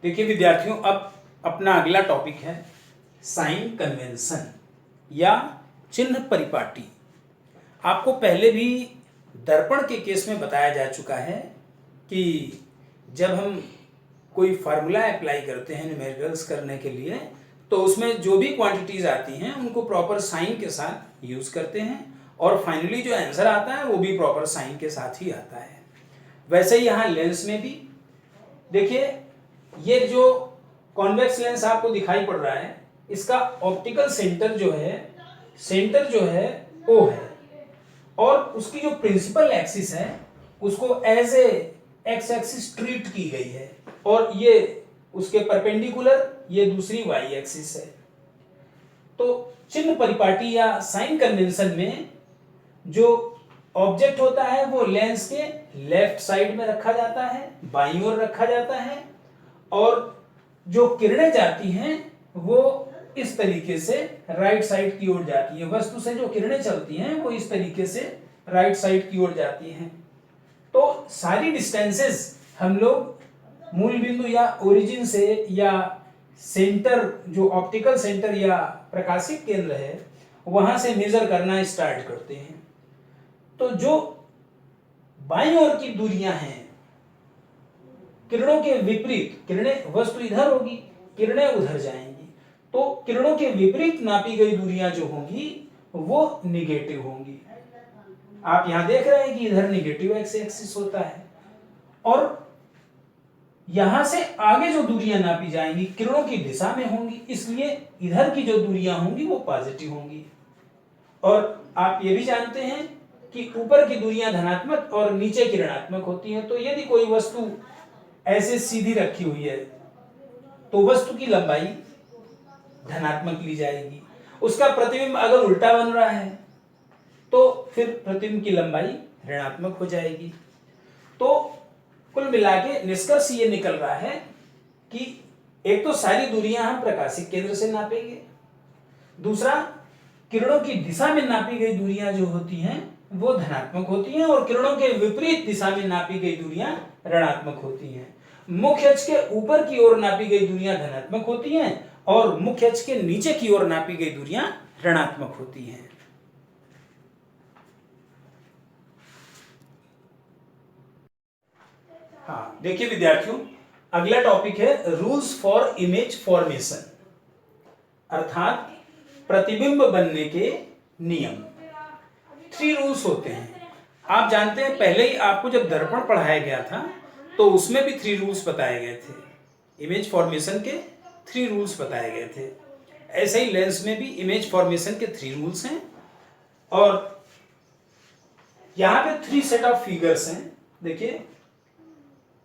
देखिए विद्यार्थियों, अब अपना अगला टॉपिक है साइन कन्वेंशन या चिन्ह परिपाटी। आपको पहले भी दर्पण के केस में बताया जा चुका है कि जब हम कोई फार्मूला अप्लाई करते हैं न्यूमेरिकल्स करने के लिए, तो उसमें जो भी क्वांटिटीज आती हैं उनको प्रॉपर साइन के साथ यूज करते हैं और फाइनली जो आंसर आता है वो भी प्रॉपर साइन के साथ ही आता है। वैसे ही यहाँ लेंस में भी देखिए, ये जो कॉन्वेक्स लेंस आपको दिखाई पड़ रहा है, इसका ऑप्टिकल सेंटर जो है O है और उसकी जो प्रिंसिपल एक्सिस है उसको as a X axis treat की गई है और ये उसके परपेंडिकुलर ये दूसरी वाई एक्सिस है। तो चिन्ह परिपाटी या साइन कन्वेंशन में जो ऑब्जेक्ट होता है वो लेंस के लेफ्ट साइड में रखा जाता है, बाईं ओर रखा जाता है और जो किरणें जाती हैं वो इस तरीके से राइट साइड की ओर जाती है। वस्तु से जो किरणें चलती हैं वो इस तरीके से राइट साइड की ओर जाती हैं। तो सारी डिस्टेंसेस हम लोग मूल बिंदु या ओरिजिन से या सेंटर जो ऑप्टिकल सेंटर या प्रकाशिक केंद्र है वहां से मेजर करना स्टार्ट करते हैं। तो जो बाईं ओर की दूरियां हैं किरणों के विपरीत, किरणें वस्तु इधर होगी, किरणें उधर जाएंगी, तो किरणों के विपरीत नापी गई दूरियां जो होंगी वो निगेटिव होंगी। आप यहां देख रहे हैं कि इधर निगेटिव एक्स एक्सिस होता है और यहां से आगे जो दूरियां नापी जाएंगी किरणों की दिशा में होंगी, इसलिए इधर की जो दूरियां होंगी वो पॉजिटिव होंगी। और आप ये भी जानते हैं कि ऊपर की दूरियां धनात्मक और नीचे की ऋणात्मक होती हैं। तो यदि कोई वस्तु ऐसे सीधी रखी हुई है तो वस्तु की लंबाई धनात्मक ली जाएगी। उसका प्रतिबिंब अगर उल्टा बन रहा है तो फिर प्रतिबिंब की लंबाई ऋणात्मक हो जाएगी। तो कुल मिला के निष्कर्ष ये निकल रहा है कि एक तो सारी दूरियां हम प्रकाशिक केंद्र से नापेंगे, दूसरा किरणों की दिशा में नापी गई दूरियां जो होती हैं वो धनात्मक होती हैं और किरणों के विपरीत दिशा में नापी गई दूरियां ऋणात्मक होती हैं। मुख्य अक्ष के ऊपर की ओर नापी गई दूरियां धनात्मक होती हैं और मुख्य अक्ष के नीचे की ओर नापी गई दूरियां ऋणात्मक होती हैं। हाँ, देखिए विद्यार्थियों, अगला टॉपिक है रूल्स फॉर इमेज फॉर्मेशन, अर्थात प्रतिबिंब बनने के नियम। 3 रूल्स होते हैं। आप जानते हैं पहले ही आपको जब दर्पण पढ़ाया गया था तो उसमें भी 3 रूल्स बताए गए थे। इमेज फॉर्मेशन के 3 रूल्स बताए गए थे। ऐसे ही लेंस में भी इमेज फॉर्मेशन के 3 रूल्स हैं और यहां पे 3 सेट ऑफ फिगर्स हैं। देखिए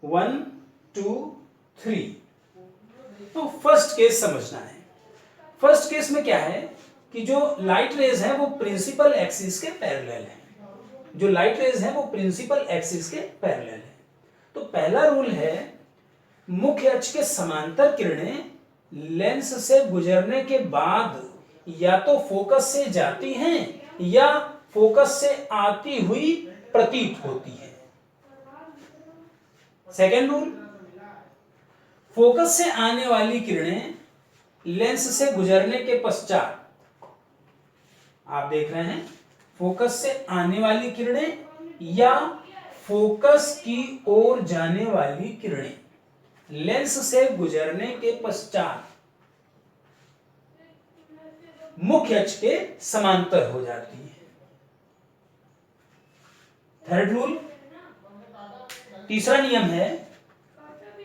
1 2 3। तो फर्स्ट केस समझना है। फर्स्ट केस में क्या है कि जो लाइट रेज है वो प्रिंसिपल एक्सिस के पैरेलल है। जो लाइट रेज है वो प्रिंसिपल एक्सिस के पैरेलल है। तो पहला रूल है मुख्य अक्ष के समांतर किरणें लेंस से गुजरने के बाद या तो फोकस से जाती हैं या फोकस से आती हुई प्रतीत होती है। सेकेंड रूल, फोकस से आने वाली किरणें लेंस से गुजरने के पश्चात, आप देख रहे हैं फोकस से आने वाली किरणें या फोकस की ओर जाने वाली किरणें लेंस से गुजरने के पश्चात मुख्य अक्ष के समांतर हो जाती है। थर्ड रूल, तीसरा नियम है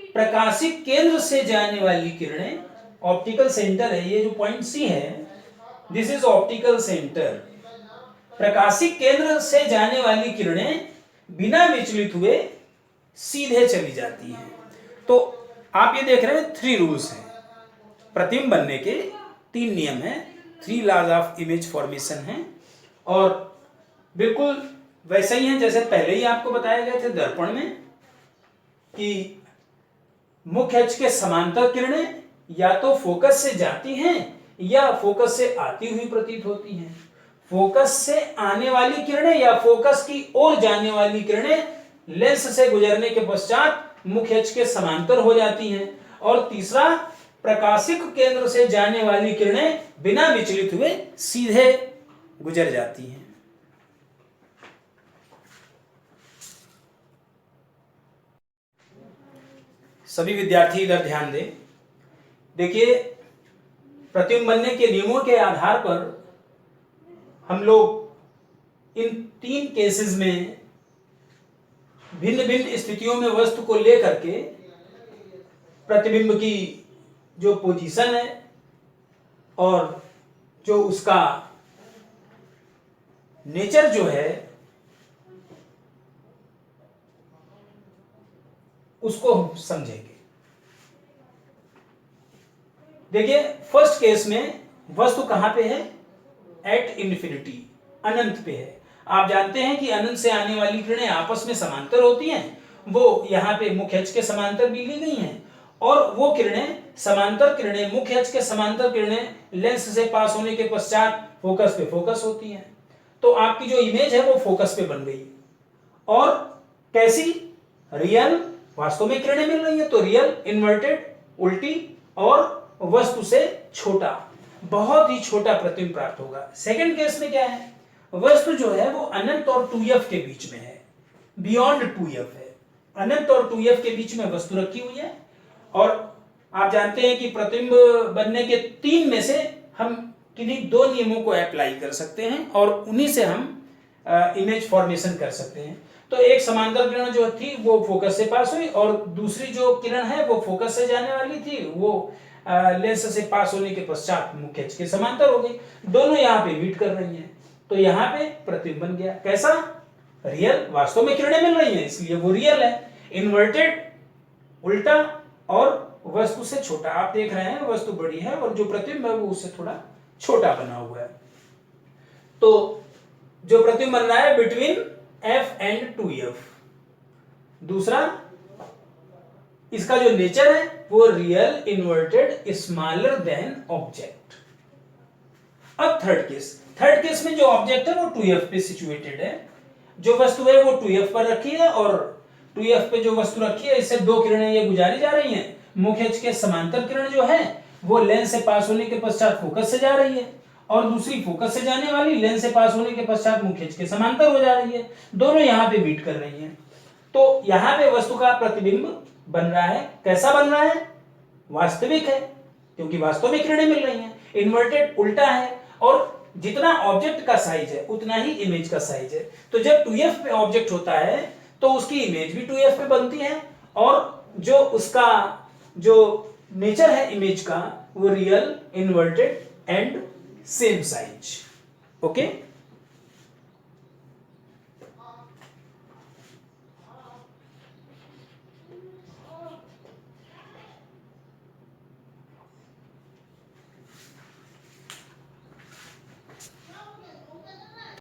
प्रकाशिक केंद्र से जाने वाली किरणें, ऑप्टिकल सेंटर है ये जो पॉइंट सी है, दिस इज ऑप्टिकल सेंटर। प्रकाशिक केंद्र से जाने वाली किरणें बिना विचलित हुए सीधे चली जाती हैं। तो आप ये देख रहे हैं 3 रूल्स हैं। प्रतिबिंब बनने के 3 नियम हैं, 3 लॉज ऑफ इमेज फॉर्मेशन हैं और बिल्कुल वैसे ही हैं जैसे पहले ही आपको बताए गए थे दर्पण में कि मुख्य अक्ष के समांतर किरणें या तो फोकस से जाती हैं या फोकस से आती हुई प्रतीत होती हैं। फोकस से आने वाली किरणें या फोकस की ओर जाने वाली किरणें लेंस से गुजरने के पश्चात मुख्य अक्ष के समांतर हो जाती हैं और तीसरा, प्रकाशिक केंद्र से जाने वाली किरणें बिना विचलित हुए सीधे गुजर जाती हैं। सभी विद्यार्थी इधर ध्यान दें। देखिए, प्रतिबिंब बनने के नियमों के आधार पर हम लोग इन 3 केसेस में भिन्न भिन्न स्थितियों में वस्तु को लेकर के प्रतिबिंब की जो पोजीशन है और जो उसका नेचर जो है उसको हम समझेंगे। देखिए, फर्स्ट केस में वस्तु कहां पे है? एट इन्फिनिटी, अनंत पे है। आप जानते हैं कि अनंत से आने वाली किरणें आपस में समांतर होती हैं। वो यहाँ पे मुख्य अक्ष के समांतर भी ली गई हैं और वो किरणें समांतर किरणें, मुख्य अक्ष के समांतर किरणें लेंस से पास होने के पश्चात फोकस पे फोकस होती हैं। तो आपकी जो इमेज है वो फोकस पे बन गई। और कैसी? रियल, वास्तव में किरणें मिल रही हैं तो रियल, इन्वर्टेड, उल्टी और वस्तु से छोटा, बहुत ही छोटा प्रतिबिंब प्राप्त होगा। सेकंड केस में क्या है? वस्तु जो है वो अनंत और 2f के बीच में है, बियॉन्ड 2f है। अनंत और 2f के बीच में वस्तु रखी हुई है और आप जानते हैं कि प्रतिबिंब बनने के 3 में से हम किन्हीं 2 नियमों को अप्लाई कर सकते हैं और उन्हीं से हम इमेज फॉर्मेशन कर सकते हैं। तो एक समांतर किरण जो थी वो फोकस से पास हुई और दूसरी जो किरण है वो फोकस से जाने वाली थी, वो लेंस से पास होने के पश्चात मुख्य अक्ष के समांतर हो गई। दोनों यहाँ पे मीट कर रही हैं तो यहाँ पे प्रतिबिंब बन गया। कैसा? रियल, वास्तव में किरणें मिल रही हैं इसलिए वो रियल है। इन्वर्टेड, उल्टा और वस्तु से छोटा। आप देख रहे हैं वस्तु बड़ी है और जो प्रतिबिंब है वो उससे थोड़ा छोटा बना हुआ है। तो जो प्रतिबिंब बन रहा है बिटवीन f एंड 2f। दूसरा, इसका जो नेचर है वो real, inverted, smaller than object. अब थर्ड केस में जो ऑब्जेक्ट है वो 2f पे सिचुएटेड है। जो वस्तु है वो 2f पर रखी है और 2f पे जो वस्तु रखी है इससे 2 किरणें ये गुजारी जा रही हैं। मुख्य अक्ष के समांतर किरण जो है वो लेंस से पास होने के पश्चात फोकस से जा रही है और दूसरी फोकस से जाने वाली लेंस से पास होने के पश्चात मुख्य अक्ष के समांतर हो जा रही है। दोनों यहाँ पे मीट कर रही हैं। तो यहाँ पे वस्तु का प्रतिबिंब बन रहा है। कैसा बन रहा है? वास्तविक है क्योंकि वास्तव में किरणें मिल रही हैं। इन्वर्टेड, उल्टा है और जितना ऑब्जेक्ट का साइज है उतना ही इमेज का साइज है। तो जब 2f पे ऑब्जेक्ट होता है तो उसकी इमेज भी 2f पे बनती है और जो उसका जो नेचर है इमेज का वो real, inverted and same size. Okay.